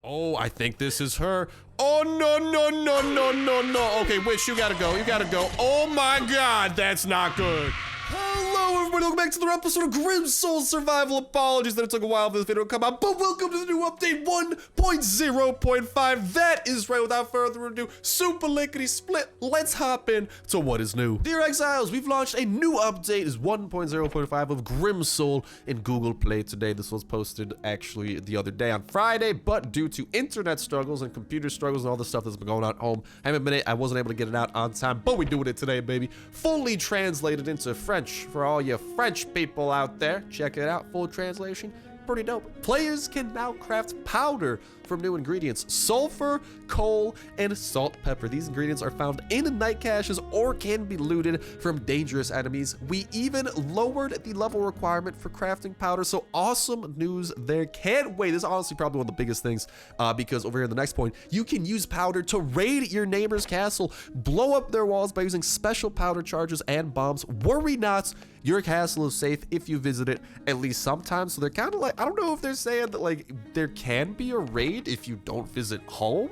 Oh, I think this is her. Oh, no, no, no, no, no, no. Okay, Witch, you gotta go. You gotta go. Oh, my God. That's not good. Hello, everybody. Welcome back to the episode of Grim Soul Survival. Apologies that it took a while for this video to come out, but welcome to the new update 1.0.5. That is right. Without further ado, super lickety split. Let's hop in to what is new. Dear Exiles, we've launched a new update. It's 1.0.5 of Grim Soul in Google Play today. This was posted actually the other day on Friday, but due to internet struggles and computer struggles and all the stuff that's been going on at home, I wasn't able to get it out on time, but we're doing it today, baby. Fully translated into French for all you French people out there. Check it out, full translation. Pretty dope. Players can now craft powder from new ingredients: sulfur, coal, and salt pepper. These ingredients are found in night caches or can be looted from dangerous enemies. We even lowered the level requirement for crafting powder, so awesome news there. Can't wait. This is honestly probably one of the biggest things because over here in the next point, you can use powder to raid your neighbor's castle, blow up their walls by using special powder charges and bombs. Worry not, your castle is safe if you visit it at least sometimes. So they're kind of like, I don't know if they're saying that like there can be a raid if you don't visit home.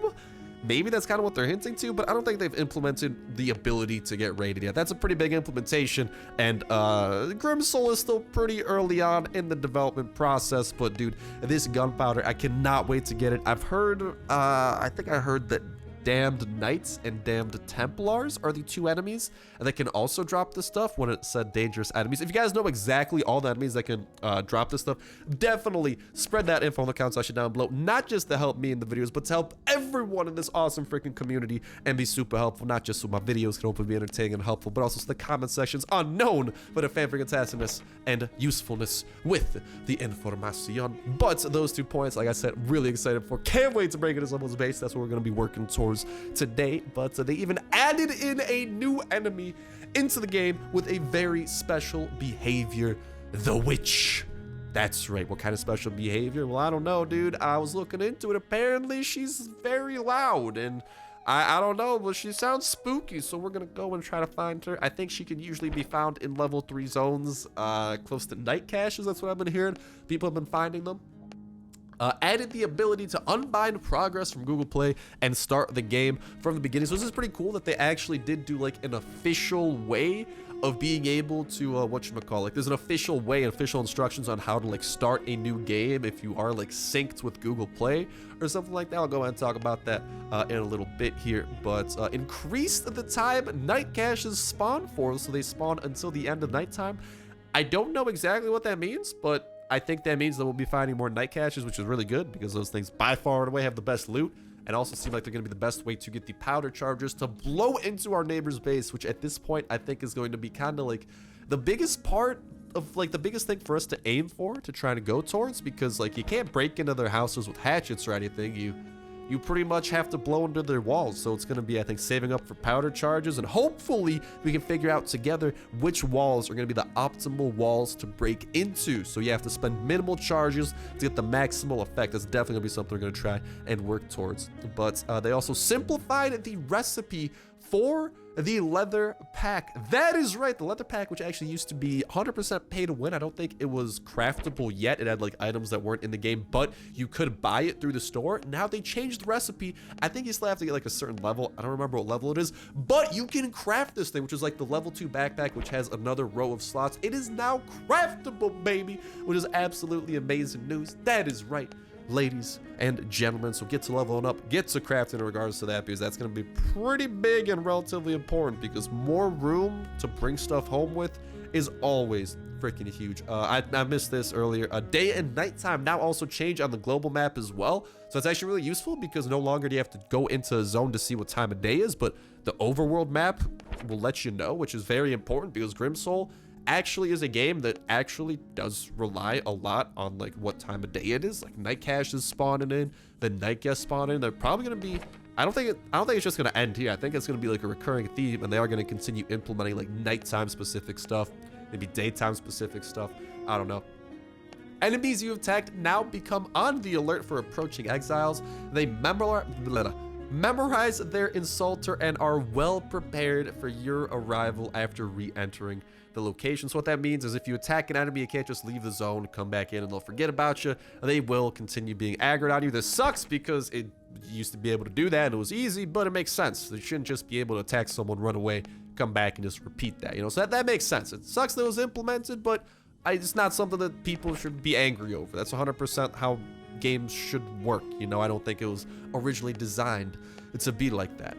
Maybe that's kind of what they're hinting to, but I don't think they've implemented the ability to get raided yet. That's a pretty big implementation, and Grim Soul is still pretty early on in the development process. But dude, this gunpowder, I cannot wait to get it. I've heard, I think I heard that Damned Knights and Damned Templars are the two enemies that can also drop this stuff when it said dangerous enemies. If you guys know exactly all the enemies that can drop this stuff, definitely spread that info on the comment section down below, not just to help me in the videos, but to help everyone in this awesome freaking community and be super helpful, not just so my videos can hopefully be entertaining and helpful, but also so the comment sections are known for the fan freaking tastiness and usefulness with the information. But those 2 points, like I said, really excited for. Can't wait to break it as levels base. That's what we're going to be working towards today. But they even added in a new enemy into the game with a very special behavior: the witch. That's right. What kind of special behavior? Well, I don't know, dude. I was looking into it. Apparently she's very loud, and I don't know, but she sounds spooky, so we're gonna go and try to find her. I think she can usually be found in level 3 zones, close to night caches. That's what I've been hearing. People have been finding them. Added the ability to unbind progress from Google Play and start the game from the beginning. So this is pretty cool that they actually did do like an official way of being able to whatchamacallit, there's an official way and official instructions on how to like start a new game if you are like synced with Google Play or something like that. I'll go ahead and talk about that in a little bit here. But increased the time night caches spawn for, so they spawn until the end of nighttime. I don't know exactly what that means, but I think that means that we'll be finding more night caches, which is really good because those things by far and away have the best loot and also seem like they're going to be the best way to get the powder chargers to blow into our neighbor's base, which at this point I think is going to be kind of like the biggest part of like the biggest thing for us to aim for, to try to go towards, because like you can't break into their houses with hatchets or anything. You pretty much have to blow into their walls. So it's going to be, I think, saving up for powder charges, and hopefully we can figure out together which walls are going to be the optimal walls to break into. So you have to spend minimal charges to get the maximal effect. That's definitely going to be something we're going to try and work towards. But they also simplified the recipe for the leather pack. That is right, the leather pack, which actually used to be 100% pay to win. I don't think it was craftable yet. It had like items that weren't in the game, but you could buy it through the store. Now they changed the recipe. I think you still have to get like a certain level. I don't remember what level it is, but you can craft this thing, which is like the level 2 backpack, which has another row of slots. It is now craftable, baby, which is absolutely amazing news. That is right, ladies and gentlemen. So get to leveling up, get to crafting in regards to that, because that's going to be pretty big and relatively important, because more room to bring stuff home with is always freaking huge. I missed this earlier. Day and nighttime now also change on the global map as well. So it's actually really useful because no longer do you have to go into a zone to see what time of day is, but the overworld map will let you know, which is very important because Grim Soul actually is a game that actually does rely a lot on like what time of day it is. Like night caches spawning in, the night guests spawning. They're probably going to be, I don't think it's just going to end here. I think it's going to be like a recurring theme, and they are going to continue implementing like nighttime specific stuff, maybe daytime specific stuff. I don't know. Enemies you have attacked now become on the alert for approaching exiles. They memorize their insulter and are well prepared for your arrival after re-entering the location. So what that means is if you attack an enemy, you can't just leave the zone, come back in, and they'll forget about you. They will continue being aggroed on you. This sucks because it used to be able to do that and it was easy, but it makes sense. They shouldn't just be able to attack someone, run away, come back, and just repeat that, you know? So that makes sense. It sucks that it was implemented, but it's not something that people should be angry over. That's 100% how games should work, you know? I don't think it was originally designed to be like that.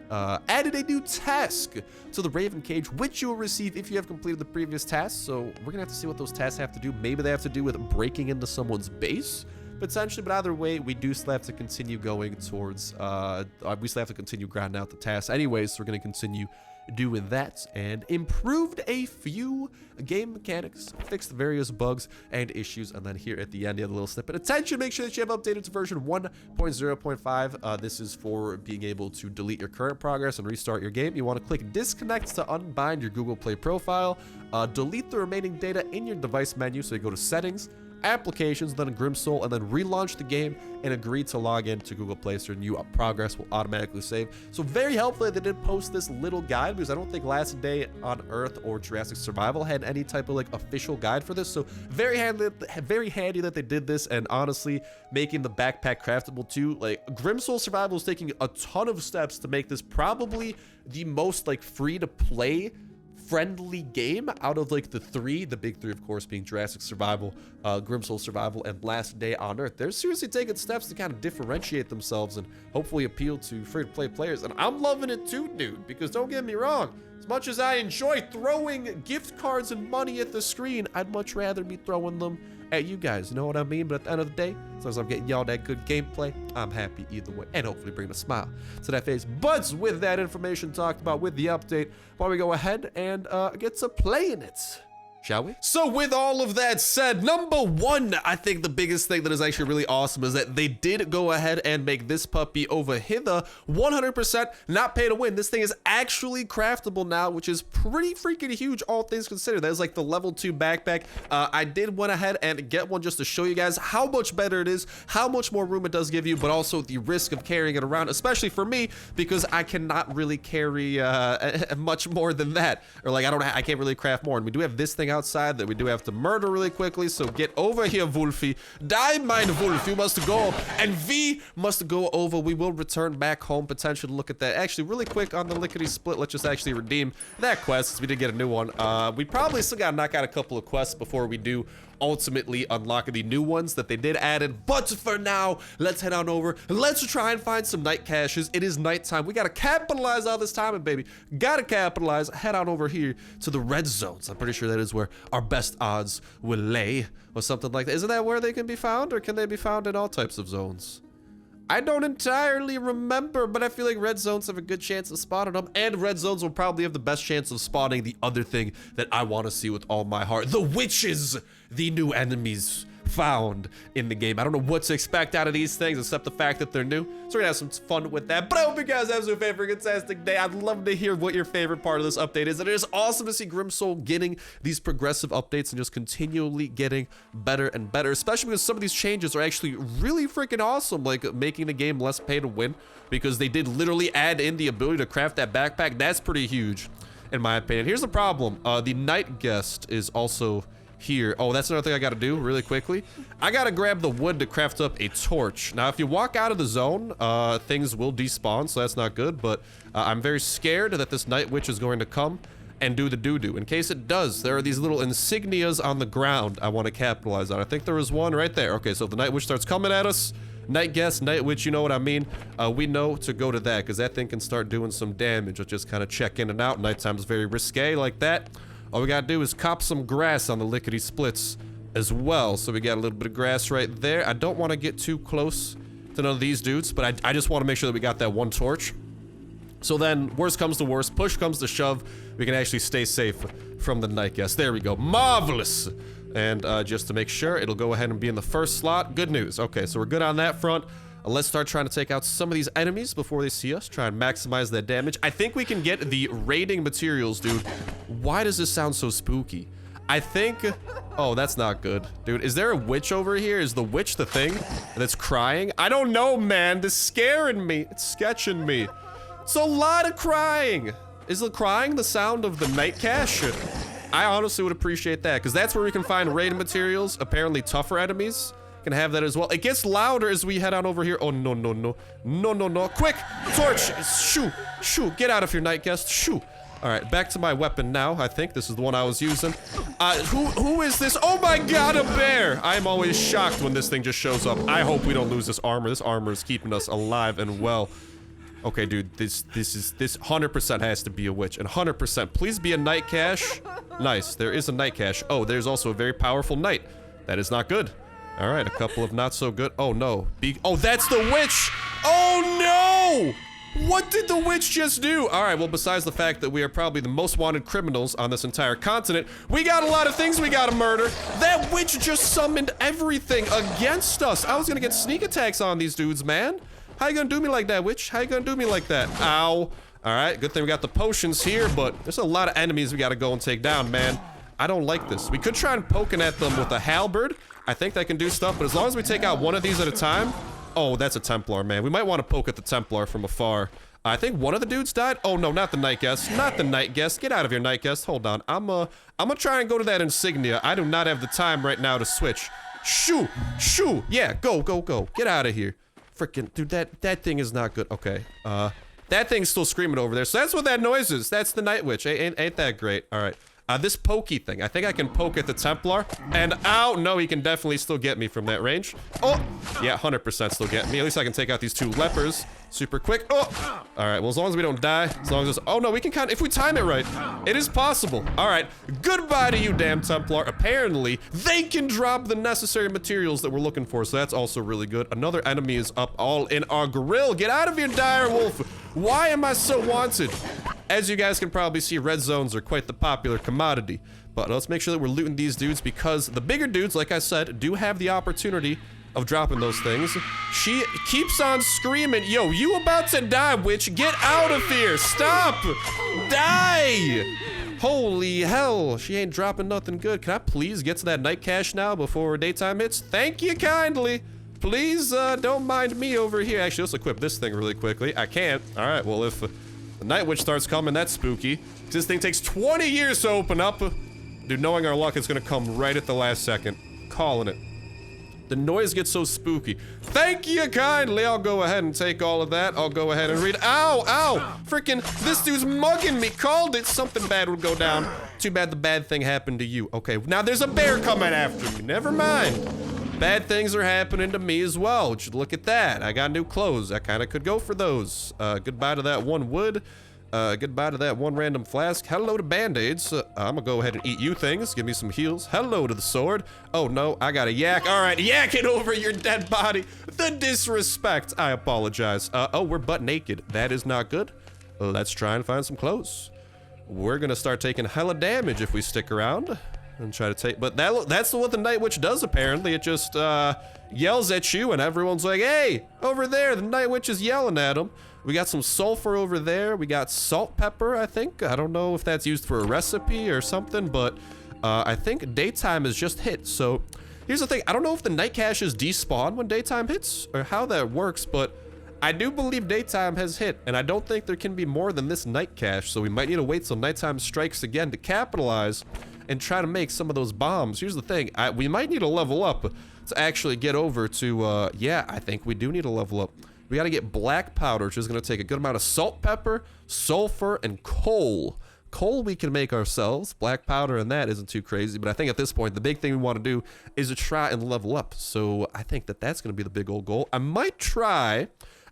Added a new task to the Raven Cage, which you will receive if you have completed the previous tasks. So we're gonna have to see what those tasks have to do. Maybe they have to do with breaking into someone's base, potentially, but either way, we do still have to continue going towards, we still have to continue grinding out the tasks anyways, so we're gonna continue doing that, and improved a few game mechanics, fixed various bugs and issues, and then here at the end, you have a little snippet. Attention, make sure that you have updated to version 1.0.5. This is for being able to delete your current progress and restart your game. You want to click disconnect to unbind your Google Play profile, delete the remaining data in your device menu, so you go to settings, applications, then Grimsoul, and then relaunch the game and agree to log in to Google Play so your new progress will automatically save. So very helpful that they did post this little guide, because I don't think Last Day on Earth or Jurassic Survival had any type of like official guide for this. So very handy that they did this, and honestly making the backpack craftable too. Like Grimsoul Survival is taking a ton of steps to make this probably the most like free to play friendly game out of like the big three, of course, being Jurassic Survival, Grimsoul Survival, and Last Day on Earth. They're seriously taking steps to kind of differentiate themselves and hopefully appeal to free-to-play players. And I'm loving it too, dude, because don't get me wrong, as much as I enjoy throwing gift cards and money at the screen, I'd much rather be throwing them at you guys, you know what I mean? But at the end of the day, as long as I'm getting y'all that good gameplay, I'm happy either way, and hopefully bring a smile to that face. But with that information talked about, with the update, why don't we go ahead and get to playing it, shall we? So with all of that said, number one, I think the biggest thing that is actually really awesome is that they did go ahead and make this puppy over hither 100% not pay to win. This thing is actually craftable now, which is pretty freaking huge, all things considered. That is like the level 2 backpack. I did went ahead and get one just to show you guys how much better it is, how much more room it does give you, but also the risk of carrying it around, especially for me, because I cannot really carry much more than that, or like I can't really craft more. And we do have this thing outside that we do have to murder really quickly, so get over here, Wolfie. Die, mein Wolf, you must go, and V must go over. We will return back home, potentially, to look at that. Actually, really quick on the lickety split, let's just actually redeem that quest, since we did get a new one. We probably still gotta knock out a couple of quests before we do ultimately unlock the new ones that they did add in. But for now, let's head on over. Let's try and find some night caches. It is nighttime. We gotta capitalize all this time, baby. Gotta capitalize. Head on over here to the red zones. I'm pretty sure that is where our best odds will lay, or something like that. Isn't that where they can be found, or can they be found in all types of zones? I don't entirely remember, but I feel like red zones have a good chance of spotting them, and red zones will probably have the best chance of spotting the other thing that I want to see with all my heart: the witches, the new enemies found in the game. I don't know what to expect out of these things except the fact that they're new, so we're gonna have some fun with that. But I hope you guys have some favorite fantastic day. I'd love to hear what your favorite part of this update is, and it is awesome to see Grimsoul getting these progressive updates and just continually getting better and better, especially because some of these changes are actually really freaking awesome, like making the game less pay to win, because they did literally add in the ability to craft that backpack. That's pretty huge in my opinion. Here's the problem: the night guest is also here. Oh, that's another thing I gotta do really quickly. I gotta grab the wood to craft up a torch. Now, if you walk out of the zone, things will despawn, so that's not good, but I'm very scared that this night witch is going to come and do the doo-doo. In case it does, there are these little insignias on the ground I want to capitalize on. I think there was one right there. Okay, so if the night witch starts coming at us, night guest, night witch, you know what I mean, we know to go to that, because that thing can start doing some damage. We'll just kind of check in and out. Nighttime's very risque like that. All we gotta do is cop some grass on the lickety splits as well. So we got a little bit of grass right there. I don't want to get too close to none of these dudes, but I just want to make sure that we got that one torch. So then, worst comes to worst, push comes to shove, we can actually stay safe from the night guest. There we go. Marvelous. And just to make sure, it'll go ahead and be in the first slot. Good news. Okay, so we're good on that front. Let's start trying to take out some of these enemies before they see us. Try and maximize that damage. I think we can get the raiding materials, dude. Why does this sound so spooky? I think... Oh, that's not good. Dude, is there a witch over here? Is the witch the thing that's crying? I don't know, man. This is scaring me. It's sketching me. It's a lot of crying. Is the crying the sound of the night cache? I honestly would appreciate that, because that's where we can find raid materials. Apparently tougher enemies can have that as well. It gets louder as we head on over here. Oh, no, no, no. No, no, no. Quick! Torch! Shoo! Shoo! Get out of here, night guest. Shoo! Alright, back to my weapon now. I think this is the one I was using. Who is this? Oh my god, a bear! I'm always shocked when this thing just shows up. I hope we don't lose this armor. This armor is keeping us alive and well. Okay, dude, this 100% has to be a witch. And 100%, please be a night cache. Nice, there is a night cache. Oh, there's also a very powerful knight. That is not good. Alright, a couple of not so good. Oh no. Oh, that's the witch! Oh no! What did the witch just do? Alright, well, besides the fact that we are probably the most wanted criminals on this entire continent, we got a lot of things we gotta murder. That witch just summoned everything against us. I was gonna get sneak attacks on these dudes, man. How you gonna do me like that, witch? How you gonna do me like that? Ow. Alright, good thing we got the potions here, but there's a lot of enemies we gotta go and take down, man. I don't like this. We could try and poking at them with a halberd. I think that can do stuff, but as long as we take out one of these at a time... Oh, that's a Templar, man. We might want to poke at the Templar from afar. I think one of the dudes died. Oh, no, not the Night Guest. Not the Night Guest. Get out of here, Night Guest. Hold on. I'm gonna try and go to that insignia. I do not have the time right now to switch. Shoo! Shoo! Yeah, go, go, go. Get out of here. Freaking, dude, that thing is not good. Okay, that thing's still screaming over there. So that's what that noise is. That's the Night Witch. Ain't that great? All right. This pokey thing. I think I can poke at the Templar. And ow, no, he can definitely still get me from that range. Oh, yeah, 100% still get me. At least I can take out these two lepers super quick. Oh, all right, well, as long as we don't die, as long as, oh no, we can kind of, if we time it right, it is possible. All right, goodbye to you, damn Templar. Apparently, they can drop the necessary materials that we're looking for, so that's also really good. Another enemy is up all in our grill. Get out of here, dire wolf. Why am I so wanted? As you guys can probably see, red zones are quite the popular commodity. But let's make sure that we're looting these dudes, because the bigger dudes, like I said, do have the opportunity of dropping those things. She keeps on screaming, yo, you about to die, witch. Get out of here. Stop. Die. Holy hell. She ain't dropping nothing good. Can I please get to that night cache now before daytime hits? Thank you kindly. Please don't mind me over here. Actually, let's equip this thing really quickly. I can't. All right, well, if... the Night Witch starts coming, that's spooky. This thing takes 20 years to open up. Dude, knowing our luck, it's gonna come right at the last second. Calling it. The noise gets so spooky. Thank you kindly. I'll go ahead and take all of that. I'll go ahead and read. Ow, ow. Freaking, this dude's mugging me. Called it. Something bad would go down. Too bad the bad thing happened to you. Okay, now there's a bear coming after me. Never mind. Bad things are happening to me as well. Just look at that. I got new clothes. I kind of could go for those. Goodbye to that one wood. Goodbye to that one random flask. Hello to band-aids. I'm gonna go ahead and eat you things. Give me some heals. Hello to the sword. Oh no, I got a yak. All right, yak it over your dead body. The disrespect. I apologize. Oh, we're butt naked. That is not good. Let's try and find some clothes. We're gonna start taking hella damage if we stick around. And try to take, but that's what the Night Witch does apparently. It just yells at you and everyone's like, hey, over there, the Night Witch is yelling at him. We got some sulfur over there. We got salt pepper, I think. I don't know if that's used for a recipe or something, but I think daytime has just hit. So here's the thing. I don't know if the night caches despawn when daytime hits or how that works, but I do believe daytime has hit, and I don't think there can be more than this night cache. So we might need to wait till nighttime strikes again to capitalize and try to make some of those bombs. Here's the thing, we might need to level up to actually get over to, yeah, I think we do need to level up. We gotta get black powder, which is gonna take a good amount of salt pepper, sulfur, and coal. Coal we can make ourselves. Black powder and that isn't too crazy, but I think at this point, the big thing we wanna do is to try and level up. So I think that that's gonna be the big old goal. I might try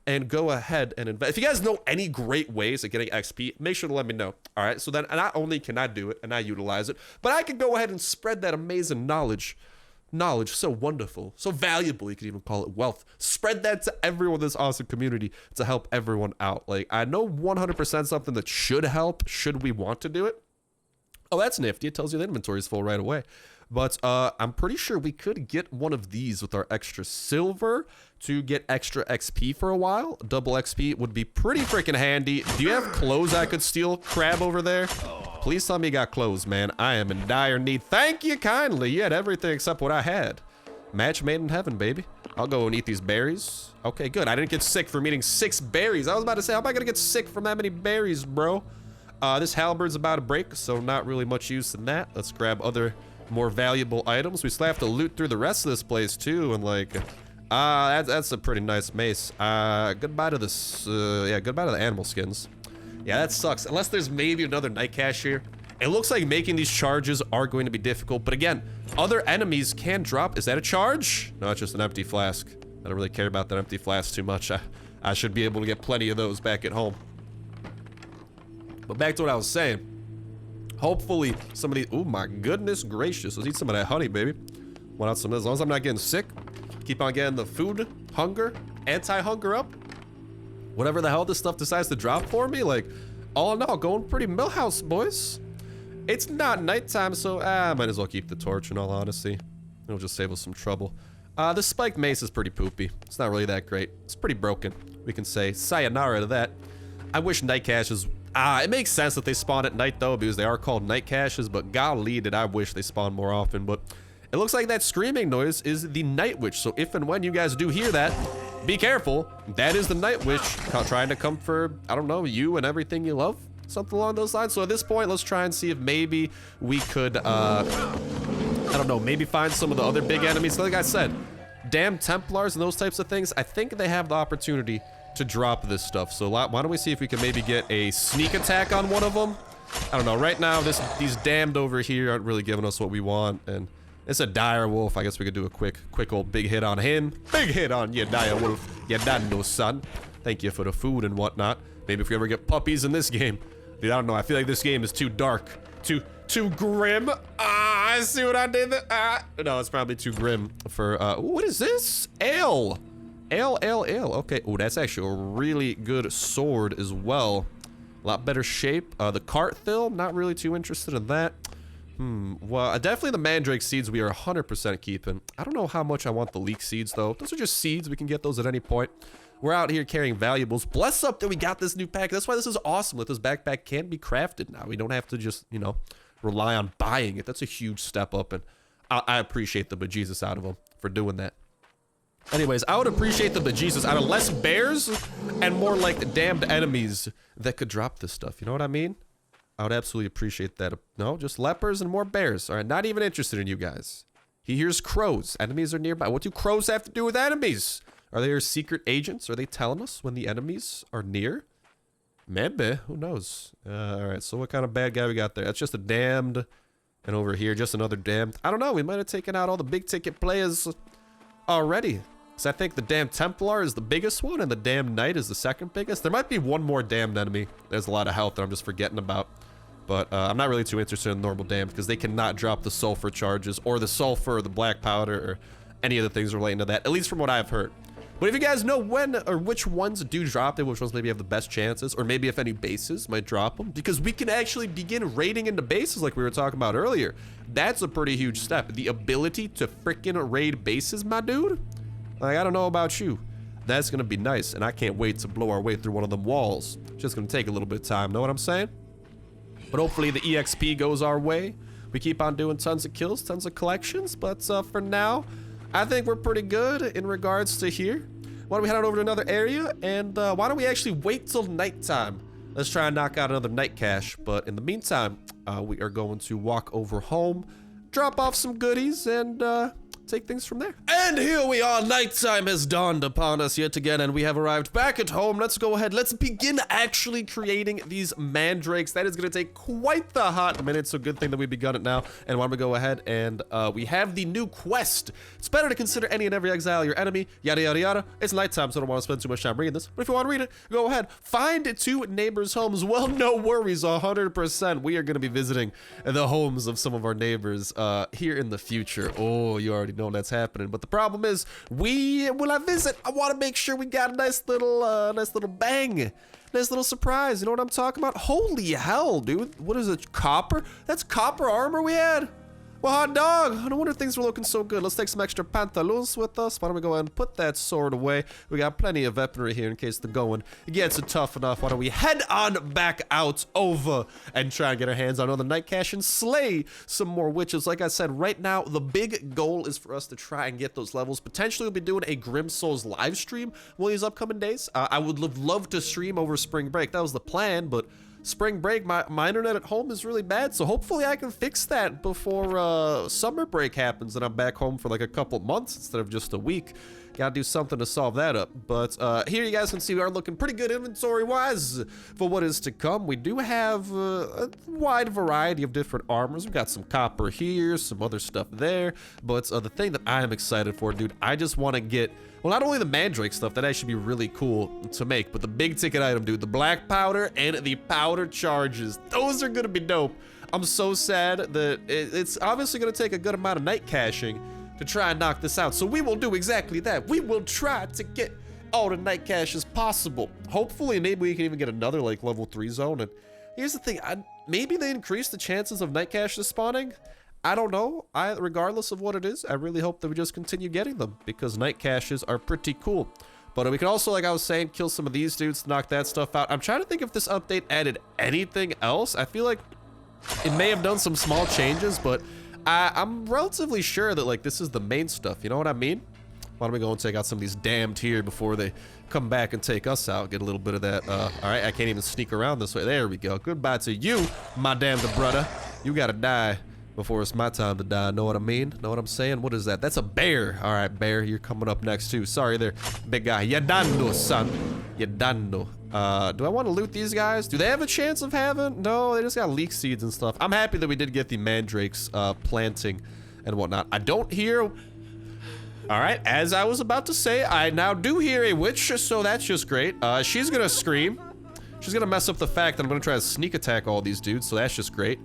and go ahead and invest. If you guys know any great ways of getting XP, make sure to let me know. All right, so then not only can I do it and I utilize it, but I can go ahead and spread that amazing knowledge so wonderful, so valuable, you could even call it wealth. Spread that to everyone in this awesome community to help everyone out. Like, I know 100% something that should help, should we want to do it. Oh, that's nifty. It tells you the inventory is full right away. But I'm pretty sure we could get one of these with our extra silver to get extra XP for a while. Double XP would be pretty freaking handy. Do you have clothes I could steal, Crab, over there? Please tell me you got clothes, man. I am in dire need. Thank you kindly. You had everything except what I had. Match made in heaven, baby. I'll go and eat these berries. Okay, good. I didn't get sick from eating 6 berries. I was about to say, how am I gonna get sick from that many berries, bro? This halberd's about to break, so not really much use in that. Let's grab other more valuable items. We still have to loot through the rest of this place too, and like, that's a pretty nice mace. Goodbye to this, yeah, goodbye to the animal skins. Yeah, that sucks. Unless there's maybe another night cache here. It looks like making these charges are going to be difficult, but again, other enemies can drop. Is that a charge? No, it's just an empty flask. I don't really care about that empty flask too much. I should be able to get plenty of those back at home. But back to what I was saying. Hopefully, some of these... Oh my goodness gracious. Let's eat some of that honey, baby. Want out some of this. As long as I'm not getting sick. Keep on getting the food, hunger, anti-hunger up. Whatever the hell this stuff decides to drop for me. Like, all in all, going pretty millhouse, boys. It's not nighttime, so I might as well keep the torch in all honesty. It'll just save us some trouble. The spiked mace is pretty poopy. It's not really that great. It's pretty broken. We can say sayonara to that. I wish night caches... it makes sense that they spawn at night though, because they are called night caches, but golly did I wish they spawned more often. But it looks like that screaming noise is the night witch, so if and when you guys do hear that, be careful. That is the night witch trying to come for, I don't know, you and everything you love. Something along those lines. So at this point, let's try and see if maybe we could, I don't know, maybe find some of the other big enemies. Like I said, damn Templars and those types of things, I think they have the opportunity to drop this stuff. So why don't we see if we can maybe get a sneak attack on one of them? I don't know. Right now, these damned over here aren't really giving us what we want, and it's a dire wolf. I guess we could do a quick old big hit on him. Big hit on you, dire wolf. You dando, son. Thank you for the food and whatnot. Maybe if we ever get puppies in this game. Dude, I don't know. I feel like this game is too dark, too grim. I see what I did there. No, it's probably too grim for. What is this? Ale. Ale. Okay. Oh, that's actually a really good sword as well. A lot better shape. The cart thill, not really too interested in that. Well, definitely the mandrake seeds we are 100% keeping. I don't know how much I want the leek seeds though. Those are just seeds. We can get those at any point. We're out here carrying valuables. Bless up that we got this new pack. That's why this is awesome that this backpack can be crafted now. We don't have to just, you know, rely on buying it. That's a huge step up, and I appreciate the bejesus out of them for doing that. Anyways, I would appreciate the bejesus out of less bears and more like the damned enemies that could drop this stuff. You know what I mean? I would absolutely appreciate that. No, just lepers and more bears. All right, not even interested in you guys. He hears crows. Enemies are nearby. What do crows have to do with enemies? Are they our secret agents? Are they telling us when the enemies are near? Maybe. Who knows? All right, so what kind of bad guy we got there? That's just a damned. And over here, just another damned. I don't know. We might have taken out all the big ticket players already. So I think the damned Templar is the biggest one, and the damned Knight is the second biggest. There might be one more damned enemy. There's a lot of health that I'm just forgetting about. But I'm not really too interested in normal damned, because they cannot drop the sulfur charges, or the sulfur, or the black powder, or any of the things relating to that, at least from what I've heard. But if you guys know when or which ones do drop it, which ones maybe have the best chances, or maybe if any bases might drop them, because we can actually begin raiding into bases like we were talking about earlier. That's a pretty huge step. The ability to freaking raid bases, my dude. Like, I don't know about you. That's gonna be nice, and I can't wait to blow our way through one of them walls. It's just gonna take a little bit of time, know what I'm saying? But hopefully the EXP goes our way. We keep on doing tons of kills, tons of collections, but for now, I think we're pretty good in regards to here. Why don't we head on over to another area, and why don't we actually wait till nighttime? Let's try and knock out another night cache, but in the meantime, we are going to walk over home, drop off some goodies, and take things from there. And here we are. Nighttime has dawned upon us yet again, and we have arrived back at home. Let's go ahead. Let's begin actually creating these mandrakes. That is going to take quite the hot minute, so good thing that we've begun it now. And why don't we go ahead and we have the new quest. It's better to consider any and every exile your enemy, yada, yada, yada. It's nighttime, so I don't want to spend too much time reading this. But if you want to read it, go ahead. Find 2 neighbors' homes. Well, no worries, 100%. We are going to be visiting the homes of some of our neighbors here in the future. Oh, you already know that's happening, but the problem is when I visit, I want to make sure we got a nice little bang, nice little surprise. You know what I'm talking about? Holy hell, dude! What is it? Copper? That's copper armor we had. Well, hot dog, no wonder things were looking so good. Let's take some extra pantaloons with us. Why don't we go ahead and put that sword away? We got plenty of weaponry here in case the going gets tough enough. Why don't we head on back out over and try and get our hands on another night cache and slay some more witches. Like I said, right now, the big goal is for us to try and get those levels. Potentially, we'll be doing a Grim Souls live stream one of these upcoming days. I would love to stream over spring break. That was the plan, but spring break, my internet at home is really bad, so hopefully I can fix that before summer break happens and I'm back home for like a couple months instead of just a week. Gotta do something to solve that up. But here you guys can see we are looking pretty good inventory-wise for what is to come. We do have a wide variety of different armors. We've got some copper here, some other stuff there. But the thing that I am excited for, dude, I just want to get, well, not only the mandrake stuff, that actually be really cool to make, but the big ticket item, dude, the black powder and the powder charges. Those are gonna be dope. I'm so sad that it's obviously gonna take a good amount of night caching to try and knock this out. So we will do exactly that. We will try to get all the night caches possible. Hopefully, maybe we can even get another like level 3 zone. And here's the thing, maybe they increase the chances of night caches spawning. I don't know. Regardless of what it is, I really hope that we just continue getting them because night caches are pretty cool. But we can also, like I was saying, kill some of these dudes to knock that stuff out. I'm trying to think if this update added anything else. I feel like it may have done some small changes, but I'm relatively sure that like this is the main stuff. You know what I mean? Why don't we go and take out some of these damned here before they come back and take us out? Get a little bit of that. All right, I can't even sneak around this way. There we go. Goodbye to you, my damned brother. You gotta die before it's my time to die. Know what I mean? Know what I'm saying? What is that? That's a bear. All right, bear, you're coming up next too. Sorry there, big guy. You done no, son. You done no. Do I want to loot these guys? Do they have a chance of having? No, they just got leek seeds and stuff. I'm happy that we did get the mandrakes planting and whatnot. I don't hear. All right, as I was about to say, I now do hear a witch, so that's just great. She's gonna scream. She's gonna mess up the fact that I'm gonna try to sneak attack all these dudes, so that's just great.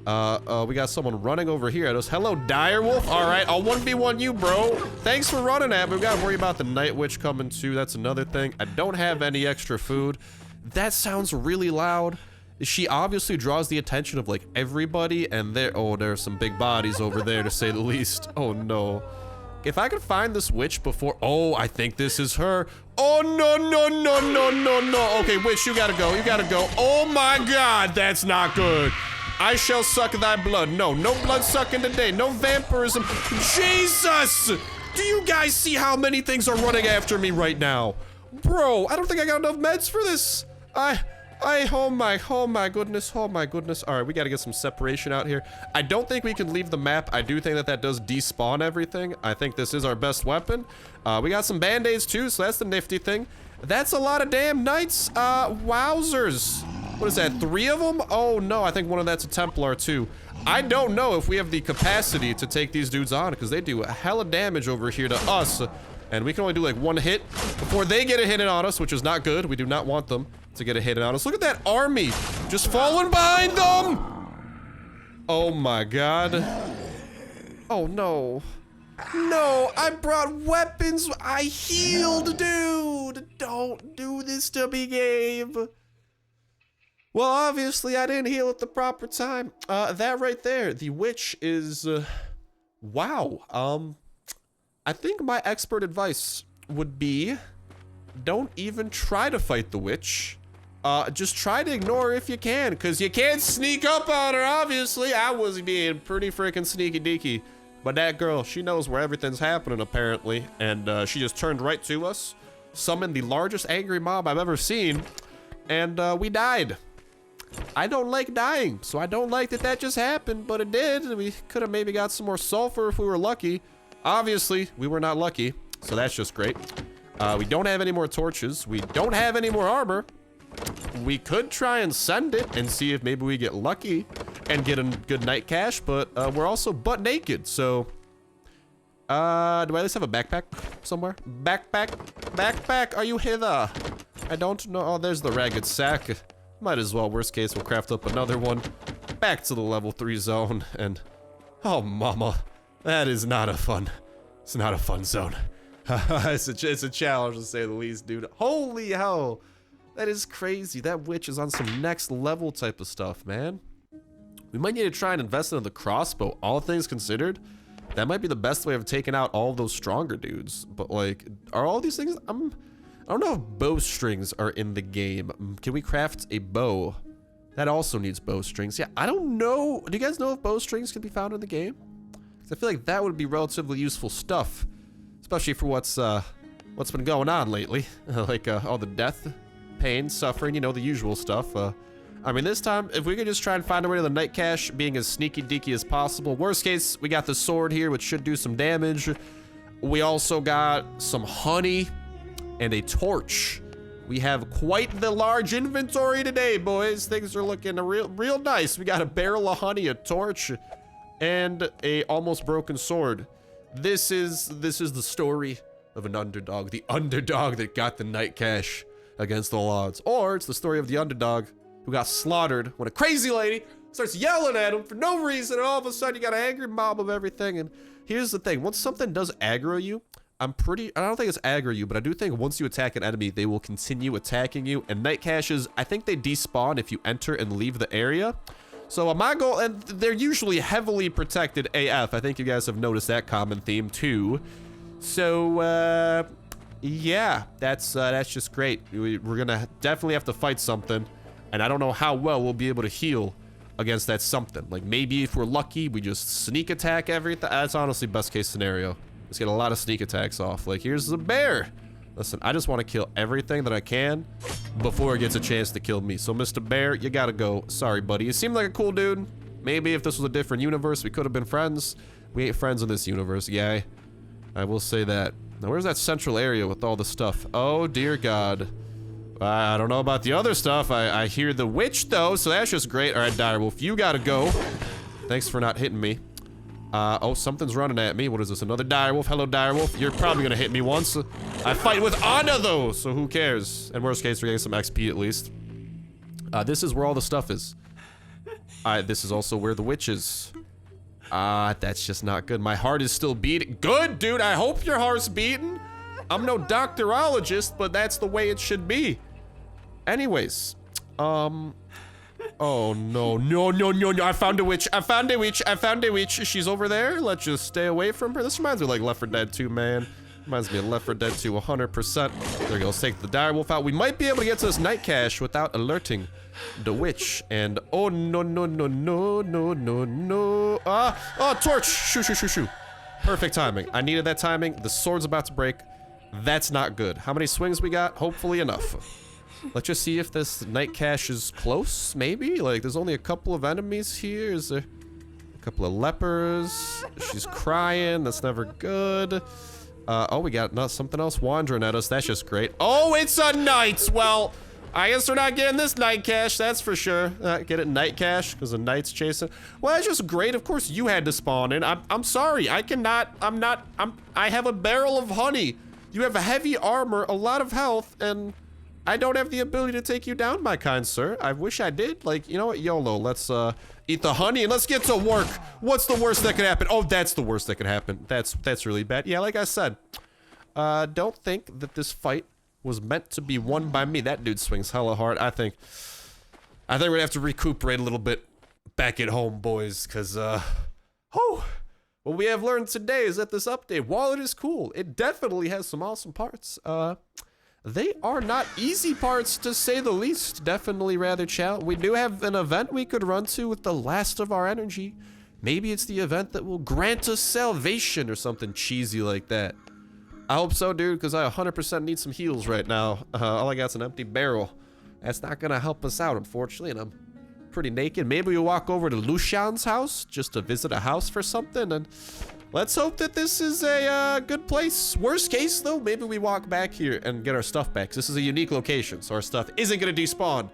We got someone running over here at us. Hello, direwolf. All right, I'll 1v1 you, bro. Thanks for running at me. We gotta worry about the night witch coming too. That's another thing. I don't have any extra food. That sounds really loud. She obviously draws the attention of like everybody, and there's some big bodies over there to say the least. Oh no. If I could find this witch before, I think this is her. Oh no, no, no, no, no, no. Okay, witch, you gotta go. You gotta go. Oh my God, that's not good. I shall suck thy blood. No blood sucking today. No vampirism. Jesus! Do you guys see how many things are running after me right now? Bro, I don't think I got enough meds for this. Oh my goodness. All right, we gotta get some separation out here. I don't think we can leave the map. I do think that does despawn everything. I think this is our best weapon. We got some band-aids too, so that's the nifty thing. That's a lot of damn knights. Wowzers. What is that, 3 of them? Oh no, I think one of that's a Templar too. I don't know if we have the capacity to take these dudes on because they do a hell of damage over here to us. And we can only do like 1 hit before they get a hit on us, which is not good. We do not want them to get a hit on us. Look at that army just falling behind them. Oh my God. Oh no. No, I brought weapons. I healed, dude. Don't do this to me, Gabe. Well, obviously, I didn't heal at the proper time. That right there, the witch is, wow. I think my expert advice would be, don't even try to fight the witch. Just try to ignore her if you can, because you can't sneak up on her, obviously. I was being pretty freaking sneaky deaky. But that girl, she knows where everything's happening, apparently. And she just turned right to us, summoned the largest angry mob I've ever seen, and we died. I don't like dying, so I don't like that just happened, but it did. We could have maybe got some more sulfur if we were lucky. Obviously, we were not lucky, so that's just great. We don't have any more torches. We don't have any more armor. We could try and send it and see if maybe we get lucky and get a good night cache, but we're also butt naked, so... do I at least have a backpack somewhere? Backpack, are you hither? I don't know. Oh, there's the ragged sack. Might as well, worst case, we'll craft up another one. Back to the level 3 zone, and... Oh, mama. That is not a fun... It's not a fun zone. It's a challenge, to say the least, dude. Holy hell! That is crazy. That witch is on some next level type of stuff, man. We might need to try and invest into the crossbow. All things considered, that might be the best way of taking out all of those stronger dudes. But like, are all these things? I don't know if bowstrings are in the game. Can we craft a bow? That also needs bowstrings. Yeah, I don't know. Do you guys know if bowstrings can be found in the game? Because I feel like that would be relatively useful stuff, especially for what's been going on lately, like all the death, pain, suffering, you know, the usual stuff. I mean, this time, if we could just try and find a way to the night cache, being as sneaky deaky as possible. Worst case, we got the sword here, which should do some damage. We also got some honey and a torch. We have quite the large inventory today, boys. Things are looking real nice. We got a barrel of honey, a torch, and a almost broken sword. This is the story of an underdog. The underdog that got the night cache against all odds. Or it's the story of the underdog who got slaughtered when a crazy lady starts yelling at him for no reason, and all of a sudden you got an angry mob of everything. And here's the thing, once something does aggro you, I don't think it's aggro you, but I do think once you attack an enemy, they will continue attacking you. And night caches, I think they despawn if you enter and leave the area. So my goal, and they're usually heavily protected AF. I think you guys have noticed that common theme too. So yeah, that's just great. We're gonna definitely have to fight something, and I don't know how well we'll be able to heal against that something. Like maybe if we're lucky, we just sneak attack everything. That's honestly best case scenario. Let's get a lot of sneak attacks off. Like here's the bear. Listen, I just want to kill everything that I can before it gets a chance to kill me. So Mr. Bear, you gotta go. Sorry, buddy. You seem like a cool dude. Maybe if this was a different universe, we could have been friends. We ain't friends in this universe, yeah. I will say that. Now, where's that central area with all the stuff? Oh, dear God. I don't know about the other stuff. I hear the witch, though, so that's just great. All right, Direwolf, you gotta go. Thanks for not hitting me. Oh, something's running at me. What is this, another Direwolf? Hello, Direwolf. You're probably gonna hit me once. I fight with honor, though, so who cares? In worst case, we're getting some XP at least. This is where all the stuff is. This is also where the witch is. That's just not good. My heart is still beating. Good, dude. I hope your heart's beating. I'm no doctorologist, but that's the way it should be. Anyways, oh no. I found a witch. I found a witch. She's over there. Let's just stay away from her. This reminds me of like Left 4 Dead 2, man. Reminds me of Left 4 Dead 2 100%. There we go. Let's take the direwolf out. We might be able to get to this night cache without alerting the witch. And oh no. Oh, torch. Shoo. Perfect timing. I needed that timing. The sword's about to break. That's not good. How many swings we got? Hopefully enough. Let's just see if this night cache is close, maybe? Like, there's only a couple of enemies here. Is there a couple of lepers? She's crying. That's never good. Oh, we got something else wandering at us. That's just great. Oh, it's a knight! Well, I guess we're not getting this night cache, that's for sure. Get it, night cache, because the knight's chasing. Well, that's just great. Of course, you had to spawn in. I'm sorry. I have a barrel of honey. You have a heavy armor, a lot of health, and I don't have the ability to take you down, my kind sir. I wish I did. Like, you know what? YOLO. Let's eat the honey and let's get to work. What's the worst that could happen? Oh, that's the worst that could happen. That's really bad. Yeah, like I said, don't think that this fight was meant to be won by me. That dude swings hella hard. I think we're gonna have to recuperate a little bit back at home, boys, because what we have learned today is that this update, while it is cool, it definitely has some awesome parts. They are not easy parts, to say the least. Definitely rather challenging. We do have an event we could run to with the last of our energy. Maybe it's the event that will grant us salvation or something cheesy like that. I hope so, dude, because I 100% need some heals right now. All I got is an empty barrel. That's not gonna help us out, unfortunately, and I'm pretty naked. Maybe we'll walk over to Lucian's house just to visit a house for something, and let's hope that this is a good place. Worst case, though, maybe we walk back here and get our stuff back. This is a unique location, so our stuff isn't gonna despawn.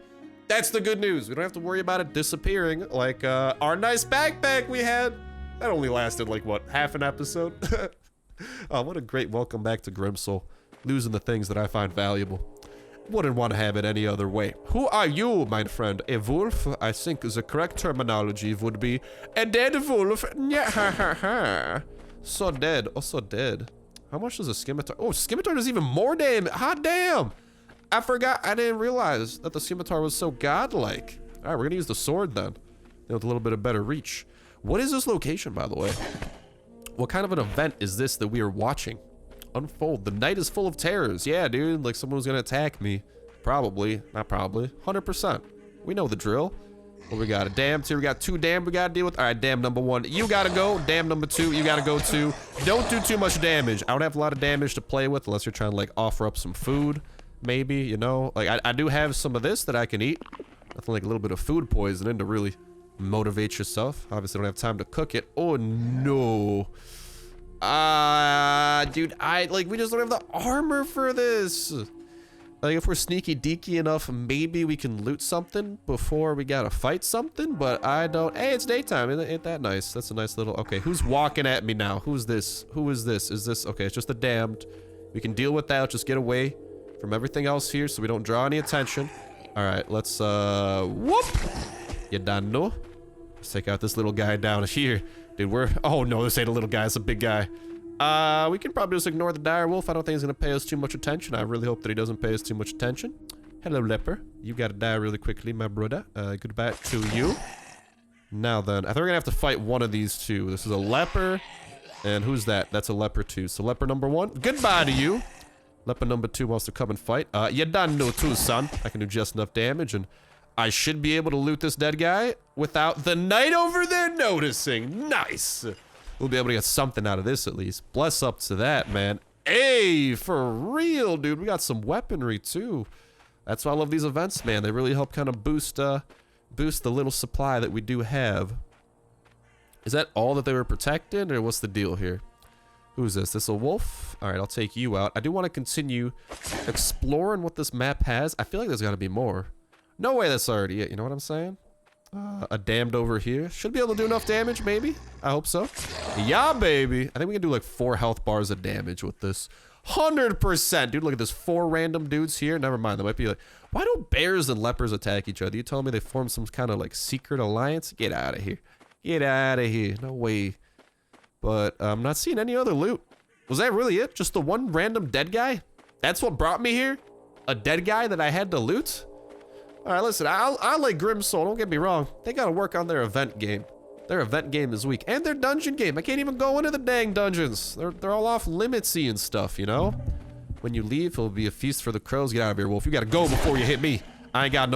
That's the good news. We don't have to worry about it disappearing like our nice backpack we had. That only lasted like, what, half an episode? Oh, what a great welcome back to Grimsoul. Losing the things that I find valuable. Wouldn't want to have it any other way. Who are you, my friend? A wolf? I think the correct terminology would be a dead wolf. So dead. Oh, so dead. How much does a scimitar? Oh, scimitar does even more damage. Hot damn. I forgot. I didn't realize that the scimitar was so godlike. All right, we're going to use the sword then. with a little bit of better reach. What is this location, by the way? What kind of an event is this that we are watching unfold? The night is full of terrors. Yeah, dude, like someone was gonna attack me. Probably, not probably, 100%. We know the drill. What we got? A dam here. We got 2 dam we gotta deal with. All right, dam number 1, you gotta go. Dam number 2, you gotta go too. Don't do too much damage. I don't have a lot of damage to play with unless you're trying to like offer up some food, maybe, you know? Like I do have some of this that I can eat. Nothing like a little bit of food poisoning to really motivate yourself. Obviously, don't have time to cook it. Oh no. Dude, we just don't have the armor for this. Like, if we're sneaky deaky enough, maybe we can loot something before we gotta fight something, but I don't. Hey, it's daytime. Ain't that nice? That's a nice little. Okay, who's walking at me now? Who's this? Who is this? Is this. Okay, it's just the damned. We can deal with that. Just get away from everything else here so we don't draw any attention. All right, let's, whoop. You done know? Let's take out this little guy down here. Dude, oh no, this ain't a little guy. It's a big guy. We can probably just ignore the dire wolf. I don't think he's gonna pay us too much attention. I really hope that he doesn't pay us too much attention. Hello, leper. You gotta die really quickly, my brother. Goodbye to you. Now then, I think we're gonna have to fight one of these two. This is a leper. And who's that? That's a leper too. So leper number 1, goodbye to you. Leper number 2 wants to come and fight. You done know too, son. I can do just enough damage, and I should be able to loot this dead guy without the knight over there noticing. Nice. We'll be able to get something out of this at least. Bless up to that, man. Hey, for real, dude. We got some weaponry too. That's why I love these events, man. They really help kind of boost the little supply that we do have. Is that all that they were protecting, or what's the deal here? Who's this? This a wolf? All right, I'll take you out. I do want to continue exploring what this map has. I feel like there's got to be more. No way that's already it. You know what I'm saying? A damned over here. Should be able to do enough damage, maybe. I hope so. Yeah, baby. I think we can do like 4 health bars of damage with this. 100%. Dude, look at this. 4 random dudes here. Never mind. They might be like, why don't bears and lepers attack each other? You telling me they formed some kind of like secret alliance? Get out of here. Get out of here. No way. But I'm not seeing any other loot. Was that really it? Just the one random dead guy? That's what brought me here? A dead guy that I had to loot? All right, listen, I like Grim Soul, don't get me wrong. They gotta work on their event game. Their event game is weak. And their dungeon game. I can't even go into the dang dungeons. They're all off limitsy and stuff, you know? When you leave, it'll be a feast for the crows. Get out of here, wolf. You gotta go before you hit me. I ain't got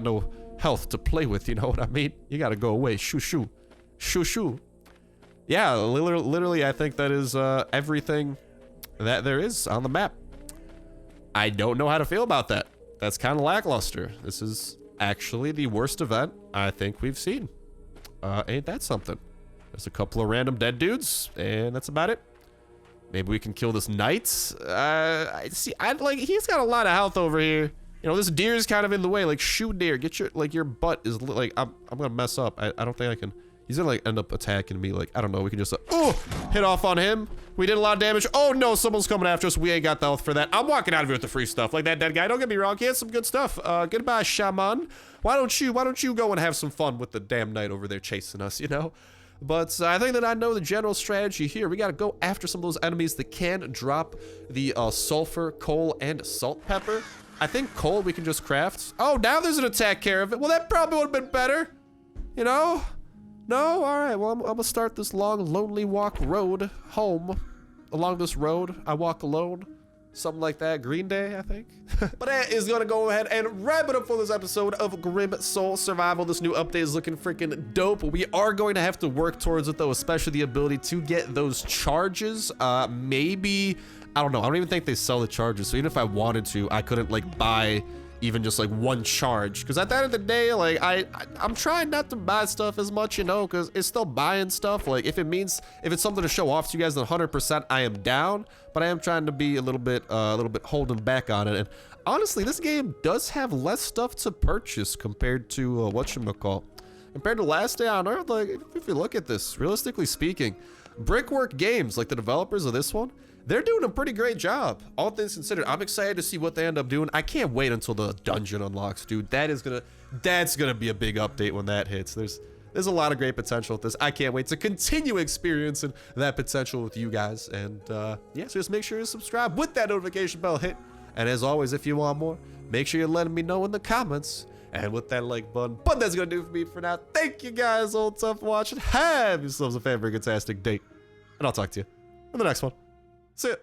no health to play with, you know what I mean? You gotta go away. Shoo shoo. Shoo shoo. Yeah, literally, I think that is everything that there is on the map. I don't know how to feel about that. That's kind of lackluster. This is actually the worst event I think we've seen. Ain't that something? There's a couple of random dead dudes, and that's about it. Maybe we can kill this knight. He's got a lot of health over here. You know, this deer is kind of in the way. Like, shoot deer. Get your butt is like, I'm gonna mess up. I don't think I can. He's gonna like end up attacking me. Like, I don't know. We can just hit off on him. We did a lot of damage. Oh no, someone's coming after us. We ain't got the health for that. I'm walking out of here with the free stuff. Like that dead guy. Don't get me wrong. He had some good stuff. Goodbye, shaman. Why don't you go and have some fun with the damn knight over there chasing us, you know? But I think that I know the general strategy here. We gotta go after some of those enemies that can drop the sulfur, coal, and salt pepper. I think coal we can just craft. Oh, now there's an attack caravan. Well, that probably would have been better. You know? No? Alright, well, I'm gonna start this long, lonely walk road home. Along this road, I walk alone. Something like that. Green Day, I think. But that is gonna go ahead and wrap it up for this episode of Grim Soul Survival. This new update is looking freaking dope. We are going to have to work towards it, though, especially the ability to get those charges. Maybe, I don't know. I don't even think they sell the charges. So even if I wanted to, I couldn't, like, buy even just like one charge, because at the end of the day, like I'm trying not to buy stuff as much, you know, because it's still buying stuff. Like if it's something to show off to you guys, then 100% I am down, but I am trying to be a little bit holding back on it. And honestly, this game does have less stuff to purchase compared to whatchamacall, compared to Last Day on Earth. Like if you look at this, realistically speaking, Brickwork Games, like the developers of this one, they're doing a pretty great job. All things considered, I'm excited to see what they end up doing. I can't wait until the dungeon unlocks, dude. That's gonna be a big update when that hits. There's a lot of great potential with this. I can't wait to continue experiencing that potential with you guys. And yeah, so just make sure to subscribe with that notification bell hit. And as always, if you want more, make sure you're letting me know in the comments. And with that like button. But that's gonna do it for me for now. Thank you guys all tough for watching. Have yourselves a fantastic day. And I'll talk to you in the next one. See ya.